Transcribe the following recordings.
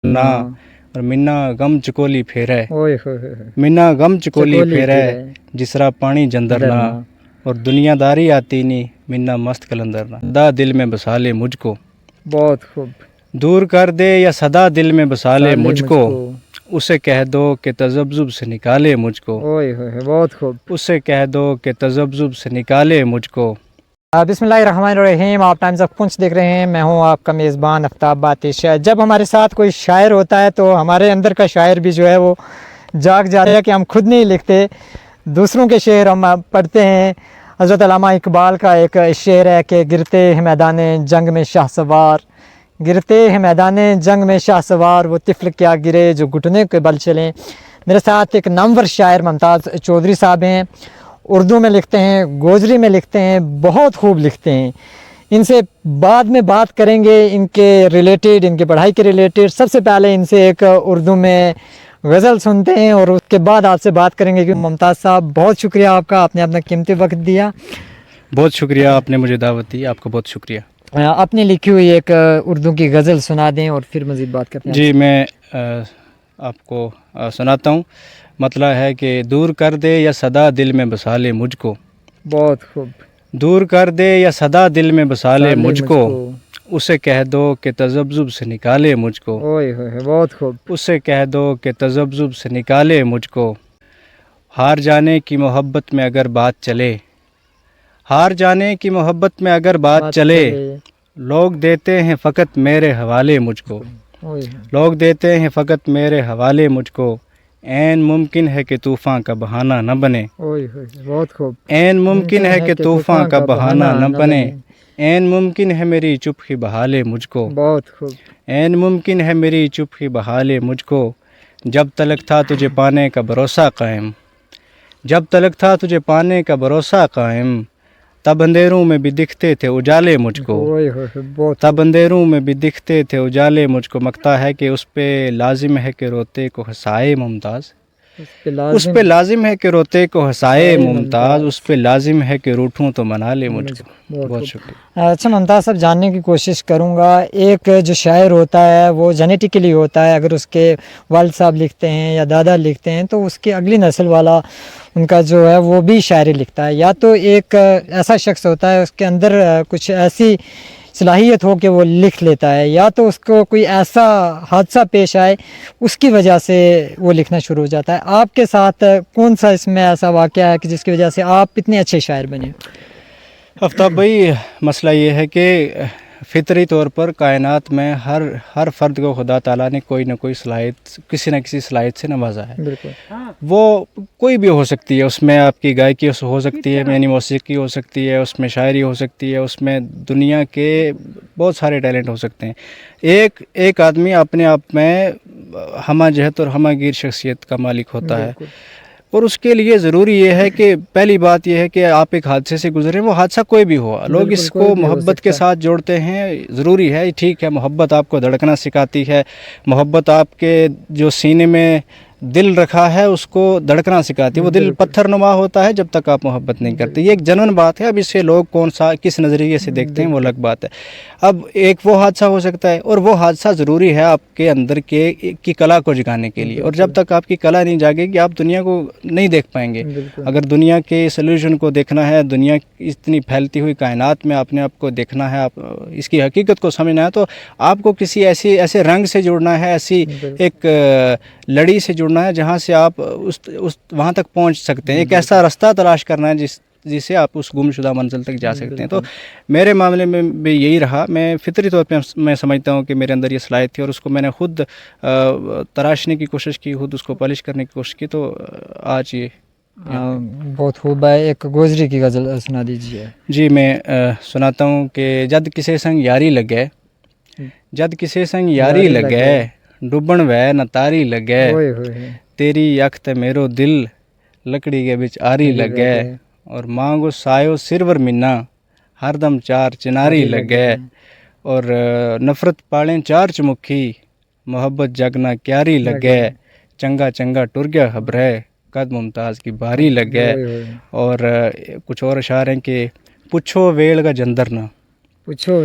ना और मिन्ना गम चकोली फेरै मिन्ना गम चकोली फेरै जिसरा पानी जंदर ना और दुनियादारी आती नहीं मिन्ना मस्त कलंदर ना सदा दिल में बसा ले मुझको बहुत खूब दूर कर दे या सदा दिल में बसा ले मुझको उसे कह दो कि तजब्जुब से निकाले मुझको बहुत खूब उसे कह दो कि तजब्जुब से निकाले मुझको। बिस्मिल्लाहिर्रहमानिर्रहीम। आप टाइम्स ऑफ पुंछ देख रहे हैं। मैं हूं आपका मेज़बान आफ्ताब आतिश। जब हमारे साथ कोई शायर होता है तो हमारे अंदर का शायर भी जो है वो जाग जाता है कि हम खुद नहीं लिखते, दूसरों के शेर हम पढ़ते हैं। हज़रत अल्लामा इकबाल का एक शेर है कि गिरते हैं मैदान जंग में शाहसवार, गिरते हैं मैदान जंग में शाहसवार, वो तिफ़्ल क्या गिरे जो घुटने के बल चलें। मेरे साथ एक नामवर शायर मुमताज़ चौधरी साहब हैं। उर्दू में लिखते हैं, गोजरी में लिखते हैं, बहुत खूब लिखते हैं। इनसे बाद में बात करेंगे इनके रिलेटेड, इनके पढ़ाई के रिलेटेड। सबसे पहले इनसे एक उर्दू में गज़ल सुनते हैं और उसके बाद आपसे बात करेंगे। कि मुमताज़ साहब, बहुत शुक्रिया आपका, आपने अपना कीमती वक्त दिया। बहुत शुक्रिया, आपने मुझे दावत दी, आपका बहुत शुक्रिया। अपनी लिखी हुई एक उर्दू की गज़ल सुना दें और फिर मज़ीद बात करते हैं। जी, मैं आपको सुनाता हूँ। मतलब है कि दूर कर दे या सदा दिल में बसा ले मुझको, बहुत खूब। दूर कर दे या सदा दिल में बसा ले मुझको उसे कह दो कि तजब्जुब से निकाले मुझको बहुत खूब। उसे कह दो कि तजब्जुब से निकाले मुझको। हार जाने की मोहब्बत में अगर बात चले, हार जाने की मोहब्बत में अगर बात चले, लोग देते हैं फ़कत मेरे हवाले मुझको, लोग देते हैं फ़कत मेरे हवाले मुझको। ऐन मुमकिन है कि तूफ़ान का बहाना न बने, बहुत खूब। ऐन मुमकिन है कि तूफ़ान का बहाना न बने। ऐन मुमकिन है मेरी चुप ही बहा ले मुझको, बहुत खूब। ऐन मुमकिन है मेरी चुप ही बहा ले मुझको। जब तलक था तुझे पाने का भरोसा कायम, जब तलक था तुझे पाने का भरोसा कायम, तब अंधेरों में भी दिखते थे उजाले मुझको, तब अंधेरों में भी दिखते थे उजाले मुझको। मकता है कि उस पे लाजिम है कि रोते को हंसाए मुमताज़, उस पे लाजिम है कि रोते को हंसाए मुमताज़, उस पे लाजिम है कि रूठूं तो मना ले मुझको। बहुत शुक्रिया। अच्छा मुमताज़ साहब, जानने की कोशिश करूँगा, एक जो शायर होता है वो जेनेटिकली होता है। अगर उसके वालिद साहब लिखते हैं या दादा लिखते हैं तो उसकी अगली नस्ल वाला उनका जो है वो भी शायरी लिखता है। या तो एक ऐसा शख्स होता है उसके अंदर कुछ ऐसी सलाहियत हो कि वो लिख लेता है, या तो उसको कोई ऐसा हादसा पेश आए उसकी वजह से वो लिखना शुरू हो जाता है। आपके साथ कौन सा इसमें ऐसा वाक़या है कि जिसकी वजह से आप इतने अच्छे शायर बने? आफ्ताब भाई, मसला ये है कि फितरी तौर पर कायनात में हर फ़र्द को खुदा ताला ने कोई ना कोई सलाहियत, किसी न किसी सलाहियत से नवाजा है। बिल्कुल। वो कोई भी हो सकती है, उसमें आपकी गायकी हो सकती है, यानी मौसीकी हो सकती है, उसमें शायरी हो सकती है, उसमें दुनिया के बहुत सारे टैलेंट हो सकते हैं। एक आदमी अपने आप में हमा जहत और हमा गिर शख्सियत का मालिक होता है, और उसके लिए ज़रूरी ये है कि पहली बात यह है कि आप एक हादसे से गुजरें, वो हादसा कोई भी हो, लोग इसको मोहब्बत के साथ जोड़ते हैं। ज़रूरी है, ठीक है, मोहब्बत आपको धड़कना सिखाती है, मोहब्बत आपके जो सीने में दिल रखा है उसको धड़कना सिखाती है। वो दिल पत्थर नुमा होता है जब तक आप मोहब्बत नहीं करते। ये एक जनून बात है। अब इसे लोग कौन सा किस नज़रिए से देखते हैं वो अलग बात है। अब एक वो हादसा हो सकता है, और वो हादसा ज़रूरी है आपके अंदर की कला को जगाने के लिए, और जब तक आपकी कला नहीं जागेगी आप दुनिया को नहीं देख पाएंगे। अगर दुनिया के सोल्यूशन को देखना है, दुनिया इतनी फैलती हुई कायनात में अपने आप को देखना है, आप इसकी हकीकत को समझना है, तो आपको किसी ऐसे रंग से जुड़ना है, ऐसी एक लड़ी से जुड़ना है जहाँ से आप उस वहाँ तक पहुँच सकते हैं। एक ऐसा रास्ता तलाश करना है जिससे आप उस गुमशुदा मंजिल तक जा सकते हैं। तो मेरे मामले में भी यही रहा। मैं फितरी तौर पे मैं समझता हूँ कि मेरे अंदर ये सलाहियत थी, और उसको मैंने खुद तराशने की कोशिश की, खुद उसको पॉलिश करने की कोशिश की, तो आज ये बहुत खूब है। एक गोजरी की गज़ल सुना दीजिए। जी, मैं सुनाता हूँ कि जद किसे संग यारी लगे, जद किसे संग यारी लगे, डुबण वै न तारी लगे, तेरी अख ते मेरो दिल लकड़ी के बिच आरी लगे, और मांगो सायो सिरवर मिन्ना हरदम चार चिनारी लगे, और नफ़रत पालें चार चमुखी मोहब्बत जगना क्यारी लगे, चंगा चंगा टुर गया खबरे कद मुमताज़ की बारी लगे। और कुछ और अशार हैं कि पुछो वेल का जंदर ना, पुछो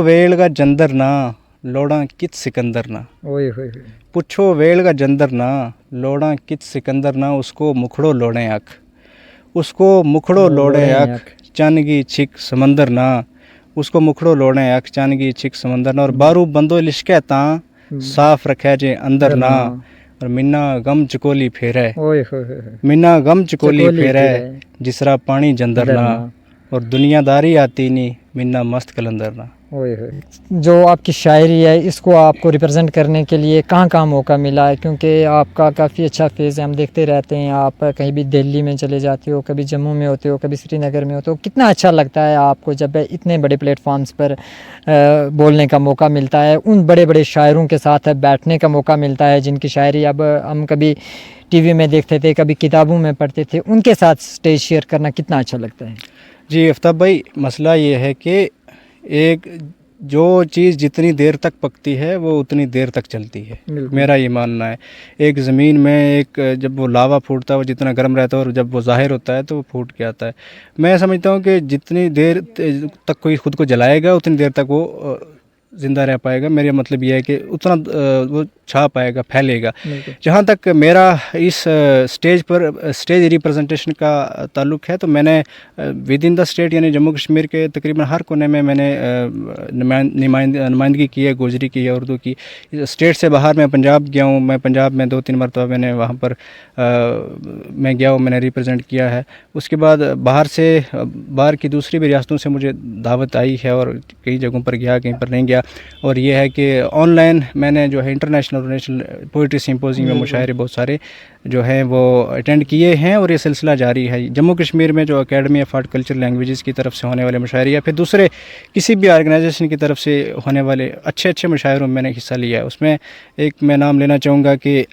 वेल का जंदर ना, लोड़ा कित सिकंदर ना, ओए होए होए। पुछो वेल का जंदर ना, लोड़ा कित सिकंदर ना, उसको मुखड़ो लोड़े अख, उसको मुखड़ो लोड़े अख, चन की छिक समंदर ना, उसको मुखड़ो लोड़े अख, चन की छिक समंदर ना, और बारू बंदो लिशके ता साफ रखे जे अंदर ना, और मिन्ना गम चकोली फेरे, ओए होए होए होए। मिन्ना गम चकोली चकोली फेरे, फेरे, जिसरा पानी जंदर ना, और दुनियादारी आती नहीं, मिन्ना मस्त कलंदर ना। ओए होए। जो आपकी शायरी है इसको आपको रिप्रेजेंट करने के लिए कहाँ कहाँ मौका मिला है, क्योंकि आपका काफ़ी अच्छा फेज़ है, हम देखते रहते हैं, आप कहीं भी दिल्ली में चले जाते हो, कभी जम्मू में होते हो, कभी श्रीनगर में होते हो, कितना अच्छा लगता है आपको जब इतने बड़े प्लेटफॉर्म्स पर बोलने का मौका मिलता है, उन बड़े बड़े शायरों के साथ बैठने का मौका मिलता है जिनकी शायरी अब हम कभी टीवी में देखते थे, कभी किताबों में पढ़ते थे, उनके साथ स्टेज शेयर करना कितना अच्छा लगता है। जी आफ्ताब भाई, मसला ये है कि एक जो चीज़ जितनी देर तक पकती है वो उतनी देर तक चलती है, मेरा ये मानना है। एक ज़मीन में एक जब वो लावा फूटता है वो जितना गर्म रहता है और जब वो ज़ाहिर होता है तो वो फूट के आता है। मैं समझता हूँ कि जितनी देर तक कोई ख़ुद को जलाएगा उतनी देर तक वो ज़िंदा रह पाएगा। मेरा मतलब ये है कि उतना वो छा पाएगा, फैलेगा। जहाँ तक मेरा इस स्टेज पर स्टेज रिप्रेजेंटेशन का ताल्लुक़ है तो मैंने विद इन द स्टेट यानी जम्मू कश्मीर के तकरीबन हर कोने में मैंने नुमाइंदगी की है, गोजरी की है, उर्दू की। स्टेट से बाहर मैं पंजाब गया हूँ, मैं पंजाब में 2-3 मरतबा मैंने वहाँ पर मैं गया हूँ, मैंने रिप्रेजेंट किया है। उसके बाद बाहर की दूसरी भी रियासतों से मुझे दावत आई है और कई जगहों पर गया, कहीं पर नहीं गया। और ये है कि ऑनलाइन मैंने जो है इंटरनेशनल और नेशनल पोइट्री सिंपोजियम में मुशायरे बहुत सारे जो हैं वो अटेंड किए हैं और ये सिलसिला जारी है। जम्मू कश्मीर में जो academy of art culture languages की तरफ से होने वाले मुशायरे या फिर दूसरे किसी भी ऑर्गेनाइजेशन की तरफ से होने वाले अच्छे अच्छे मुशायरों में मैंने हिस्सा लिया है। उसमें एक मैं नाम लेना चाहूँगा कि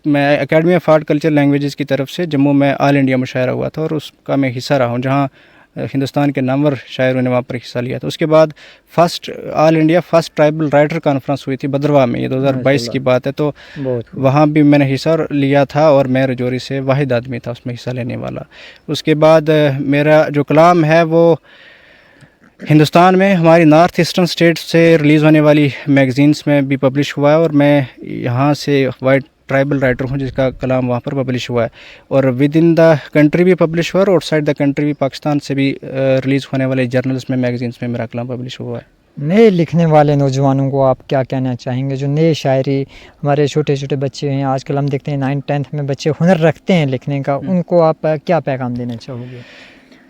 मैं academy of art culture languages की तरफ से जम्मू में ऑल इंडिया मुशायरा हुआ था और उसका मैं हिस्सा रहा हूँ, जहाँ हिंदुस्तान के नामवर शायरों ने वहाँ पर हिस्सा लिया था। उसके बाद all India first tribal writer conference हुई थी बद्रवा में, ये 2022 की बात है, तो वहाँ भी मैंने हिस्सा लिया था और मैं रजौरी से वाहिद आदमी था उसमें हिस्सा लेने वाला। उसके बाद मेरा जो कलाम है वो हिंदुस्तान में हमारी नॉर्थ ईस्टर्न स्टेट से रिलीज़ होने वाली मैगज़ीन्स में भी पब्लिश हुआ है और मैं यहाँ से वाइट ट्राइबल राइटर हूँ जिसका कलाम वहाँ पर पब्लिश हुआ है और विद इन द कंट्री भी पब्लिश हुआ है और आउटसाइड द कंट्री भी पाकिस्तान से भी रिलीज़ होने वाले जर्नल्स में मैगज़ीन्स में मेरा कलाम पब्लिश हुआ है। नए लिखने वाले नौजवानों को आप क्या कहना चाहेंगे, जो नए शायरी हमारे छोटे छोटे बच्चे हैं, आजकल हम देखते हैं 9th-10th में बच्चे हुनर रखते हैं लिखने का, उनको आप क्या पैगाम देना चाहोगे?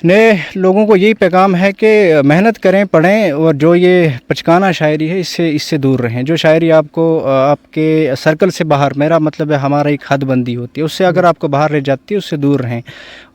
नए लोगों को यही पैगाम है कि मेहनत करें, पढ़ें और जो ये पचकाना शायरी है इससे दूर रहें। जो शायरी आपको आपके सर्कल से बाहर, मेरा मतलब है हमारा एक हद बंदी होती है, उससे अगर आपको बाहर रह जाती है उससे दूर रहें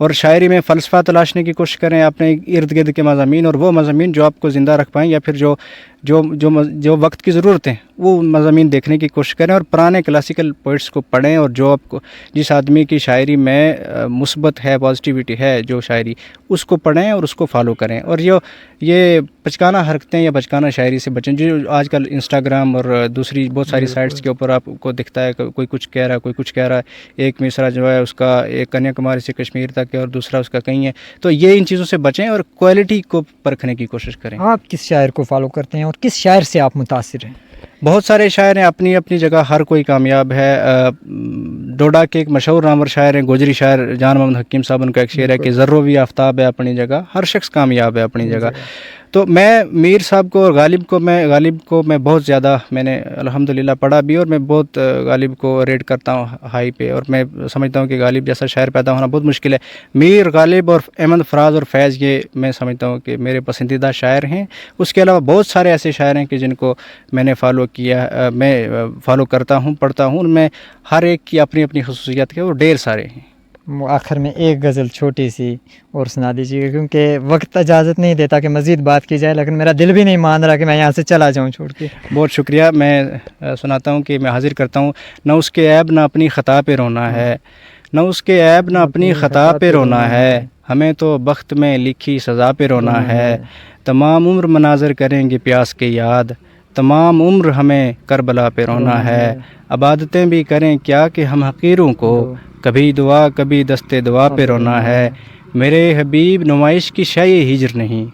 और शायरी में फ़लसफ़ा तलाशने की कोशिश करें अपने इर्द गिर्द के मज़ामीन, और वो मज़ामीन जो आपको ज़िंदा रख पाएँ या फिर जो वक्त की ज़रूरत है वो मज़ामीन देखने की कोशिश करें और पुराने क्लासिकल पोइट्स को पढ़ें और जो आपको जिस आदमी की शायरी में मुस्बत है, पॉजिटिविटी है जो शायरी, उसको पढ़ें और उसको फॉलो करें। और ये बचकाना हरकतें या बचकाना शायरी से बचें जो आजकल इंस्टाग्राम और दूसरी बहुत सारी साइट्स के ऊपर आपको दिखता है, कोई कुछ कह रहा है, कोई कुछ कह रहा है, एक मिसरा जो है उसका एक कन्याकुमारी से कश्मीर तक है और दूसरा उसका कहीं है, तो ये इन चीज़ों से बचें और क्वालिटी को परखने की कोशिश करें। आप किस शायर को फॉलो करते हैं और किस शायर से आप मुतासिर हैं? बहुत सारे शायर हैं, अपनी अपनी जगह हर कोई कामयाब है। डोडा के एक मशहूर नामवर शायर हैं, गोजरी शायर जान मोहम्मद हकीम साहब, उनका एक शेर है कि ज़र्रो भी आफ्ताब है अपनी जगह, हर शख्स कामयाब है अपनी जगह। तो मैं मीर साहब को और गालिब को मैं बहुत ज़्यादा मैंने अल्हम्दुलिल्लाह पढ़ा भी और मैं बहुत गालिब को रेट करता हूँ हाई पे, और मैं समझता हूँ कि गालिब जैसा शायर पैदा होना बहुत मुश्किल है। मीर, गालिब और अहमद फराज और फैज़, ये मैं समझता हूँ कि मेरे पसंदीदा शायर हैं। उसके अलावा बहुत सारे ऐसे शायर हैं कि जिनको मैंने फ़ॉलो किया, मैं फ़ॉलो करता हूँ, पढ़ता हूँ, उनमें हर एक की अपनी अपनी खसूसियत है और ढेर सारे हैं। आखिर में एक गज़ल छोटी सी और सुना दीजिएगा, क्योंकि वक्त इजाज़त नहीं देता कि मज़ीद बात की जाए, लेकिन मेरा दिल भी नहीं मान रहा कि मैं यहाँ से चला जाऊँ छोड़ के। बहुत शुक्रिया, मैं सुनाता हूँ कि मैं हाजिर करता हूँ। न उसके ऐब न अपनी ख़ता पे रोना है, न उसके ऐब न अपनी ख़ता पे रोना है, हमें तो बख्त में लिखी सज़ा पे रोना है। तमाम उम्र मनाज़र करेंगे प्यास के याद, तमाम उम्र हमें करबला पे रोना है। इबादतें भी करें क्या कि हम हक़ीरों को, कभी दुआ कभी दस्ते दुआ पे रोना है। मेरे हबीब नुमाइश की शाये हिजर नहीं,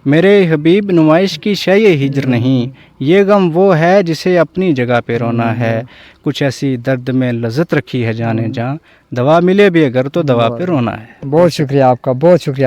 میرے حبیب نمائش کی شے یہ ہجر نہیں، یہ غم وہ ہے جسے اپنی جگہ پہ رونا ہے، کچھ ایسی درد میں لذت رکھی ہے جانے جاں، دوا ملے بھی اگر تو دوا پہ رونا ہے۔ بہت شکریہ آپ کا، بہت شکریہ آپ